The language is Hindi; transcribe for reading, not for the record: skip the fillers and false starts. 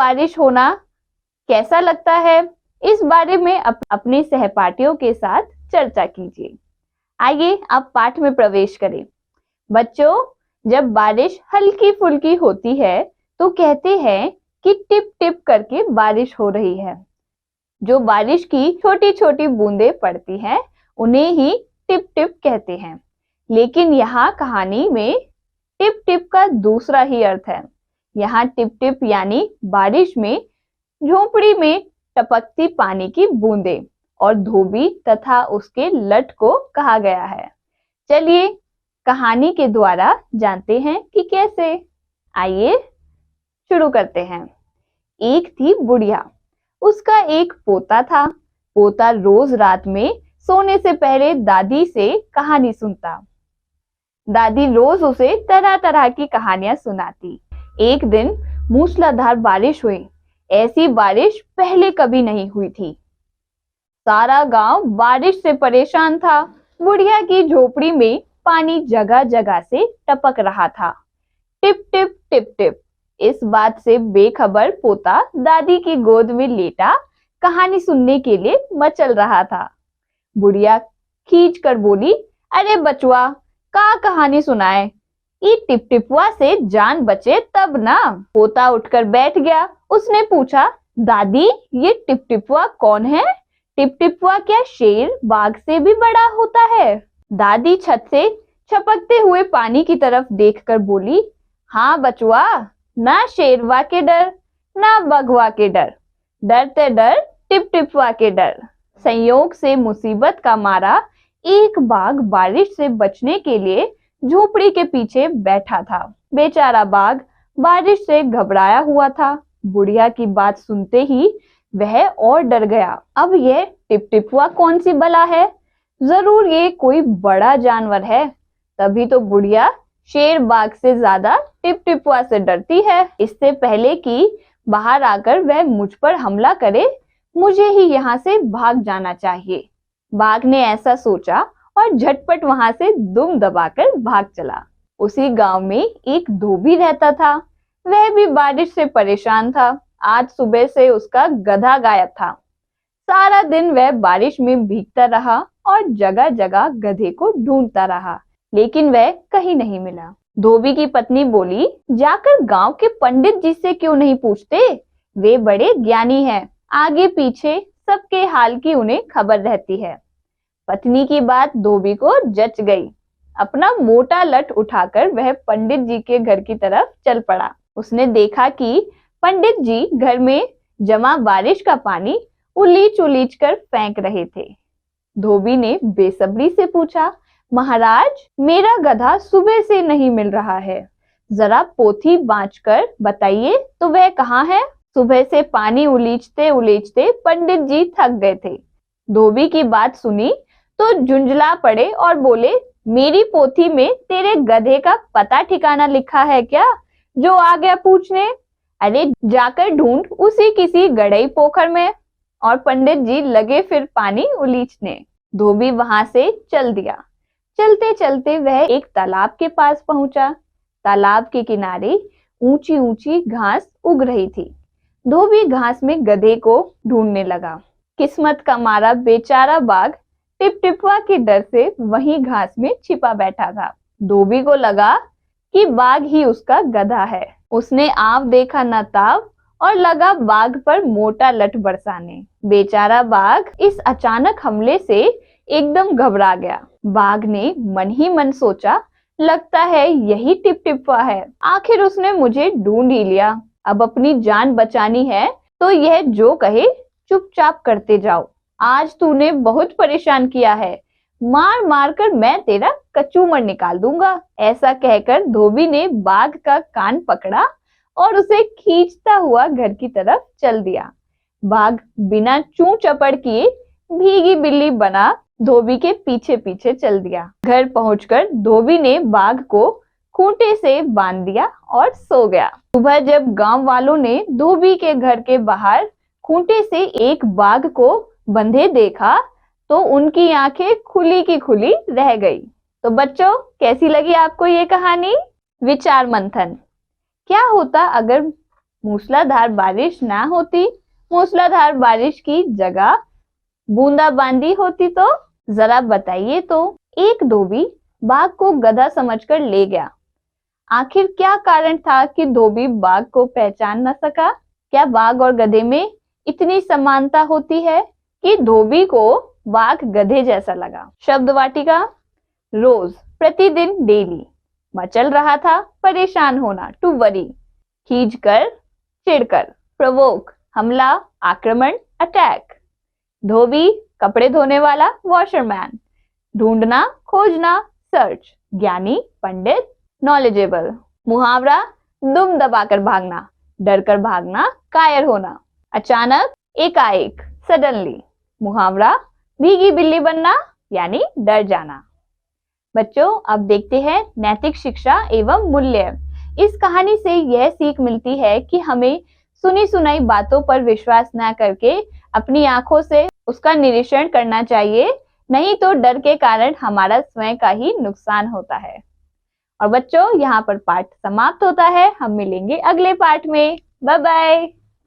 बारिश होना कैसा लगता है, इस बारे में अपने सहपाठियों के साथ चर्चा कीजिए। आइए अब पाठ में प्रवेश करें। बच्चों, जब बारिश हल्की फुल्की होती है तो कहते हैं कि टिप टिप करके बारिश हो रही है। जो बारिश की छोटी छोटी बूंदें पड़ती हैं उन्हें ही टिप टिप कहते हैं। लेकिन यहाँ कहानी में टिप टिप का दूसरा ही अर्थ है। यहाँ टिप टिप यानी बारिश में झोपड़ी में टपकती पानी की बूंदें और धोबी तथा उसके लट को कहा गया है। चलिए कहानी के द्वारा जानते हैं कि कैसे। आइए शुरू करते हैं। एक थी बुढ़िया, उसका एक पोता था। पोता रोज रात में सोने से पहले दादी से कहानी सुनता। दादी रोज उसे तरह तरह की कहानियां सुनाती। एक दिन मूसलाधार बारिश हुई। ऐसी बारिश पहले कभी नहीं हुई थी। सारा गांव बारिश से परेशान था। बुढ़िया की झोपड़ी में पानी जगह जगह से टपक रहा था। Tip tip tip tip. इस बात से बेखबर पोता दादी की गोद में लेटा कहानी सुनने के लिए मचल रहा था। बुढ़िया खींच कर बोली, अरे बचुआ, का कहानी सुनाए, ये टिप टिपुआ से जान बचे तब ना। पोता उठकर बैठ गया। उसने पूछा, दादी ये टिप टिपुआ कौन है? टिप टिपुआ क्या शेर बाघ से भी बड़ा होता है? दादी छत से छपकते हुए पानी की तरफ देखकर बोली, हाँ बचुआ, ना शेरवा के डर ना बघवा के डर, डरते डर टिप टिपुआ के डर। संयोग से मुसीबत का मारा एक बाघ बारिश से बचने के लिए झोपड़ी के पीछे बैठा था। बेचारा बाघ बारिश से घबराया हुआ था। बुढ़िया की बात सुनते ही वह और डर गया। अब यह टिप टिपुआ कौन सी बला है? जरूर ये कोई बड़ा जानवर है, तभी तो बुढ़िया शेर बाघ से ज्यादा टिप टिपुआ से डरती है। इससे पहले कि बाहर आकर वह मुझ पर हमला करे, मुझे ही यहाँ से भाग जाना चाहिए। बाघ ने ऐसा सोचा और झटपट वहां से दुम दबाकर भाग चला। उसी गांव में एक धोबी रहता था। वह भी बारिश से परेशान था। आज सुबह से उसका गधा गायब था। सारा दिन वह बारिश में भीगता रहा और जगह जगह गधे को ढूंढता रहा, लेकिन वह कहीं नहीं मिला। धोबी की पत्नी बोली, जाकर गांव के पंडित जी से क्यों नहीं पूछते? वे बड़े ज्ञानी हैं, आगे पीछे सबके हाल की उन्हें खबर रहती है। पत्नी की बात धोबी को जच गई। अपना मोटा लठ उठाकर वह पंडित जी के घर की तरफ चल पड़ा। उसने देखा कि पंडित जी घर में जमा बारिश का पानी उलीच उलीच कर फेंक रहे थे। धोबी ने बेसब्री से पूछा, महाराज, मेरा गधा सुबह से नहीं मिल रहा है, जरा पोथी बांचकर बताइए तो वह कहाँ है? सुबह से पानी उलीचते उलीचते पंडित जी थक गए थे। धोबी की बात सुनी तो झुंझला पड़े और बोले, मेरी पोथी में तेरे गधे का पता ठिकाना लिखा है क्या, जो आ गया पूछने? अरे जाकर ढूंढ उसी किसी गड़ई पोखर में। और पंडित जी लगे फिर पानी उलीचने। धोबी वहां से चल दिया। चलते चलते वह एक तालाब के पास पहुंचा। तालाब के किनारे ऊंची ऊंची घास उग रही थी। धोबी घास में गधे को ढूंढने लगा। किस्मत का मारा बेचारा बाघ टिप टिपुआ के डर से वहीं घास में छिपा बैठा था। धोबी को लगा कि बाघ ही उसका गधा है। उसने आव देखा न ताव और लगा बाघ पर मोटा लठ बरसाने। बेचारा बाघ इस अचानक हमले से एकदम घबरा गया। बाघ ने मन ही मन सोचा, लगता है यही टिप टिपुआ है। आखिर उसने मुझे ढूंढ ही लिया। अब अपनी जान बचानी है तो यह जो कहे चुपचाप करते जाओ। आज तूने बहुत परेशान किया है, मार मार कर मैं तेरा कचूमर निकाल दूंगा। ऐसा कहकर धोबी ने बाघ का कान पकड़ा और उसे खींचता हुआ घर की तरफ चल दिया। बाघ बिना चूं चपड़ किए भीगी बिल्ली बना धोबी के पीछे पीछे चल दिया। घर पहुंचकर धोबी ने बाघ को खूंटे से बांध दिया और सो गया। सुबह जब गांव वालों ने धोबी के घर के बाहर खूंटे से एक बाघ को बंधे देखा तो उनकी आंखें खुली की खुली रह गई। तो बच्चों, कैसी लगी आपको ये कहानी? विचार मंथन। क्या होता अगर मूसलाधार बारिश ना होती, मूसलाधार बारिश की जगह बूंदाबांदी होती तो जरा बताइए तो। एक धोबी बाघ को गधा समझकर ले गया। आखिर क्या कारण था कि धोबी बाघ को पहचान न सका? क्या बाघ और गधे में इतनी समानता होती है कि धोबी को बाघ गधे जैसा लगा? शब्द वाटिका। रोज, प्रतिदिन, डेली। मचल रहा था परेशान होना, टू वरी। खींचकर, चिढ़कर। प्रोवोक, हमला, आक्रमण, अटैक। धोबी, कपड़े धोने वाला, वॉशरमैन। ढूंढना, खोजना, सर्च। ज्ञानी, पंडित, नॉलेजेबल। मुहावरा, दुम दबाकर भागना, डरकर भागना, कायर होना। अचानक, एकाएक, सडनली। मुहावरा, भीगी बिल्ली बनना यानी डर जाना। बच्चों, अब देखते हैं नैतिक शिक्षा एवं मूल्य। इस कहानी से यह सीख मिलती है कि हमें सुनी सुनाई बातों पर विश्वास न करके अपनी आंखों से उसका निरीक्षण करना चाहिए, नहीं तो डर के कारण हमारा स्वयं का ही नुकसान होता है। और बच्चों, यहाँ पर पाठ समाप्त होता है। हम मिलेंगे अगले पाठ में। Bye bye.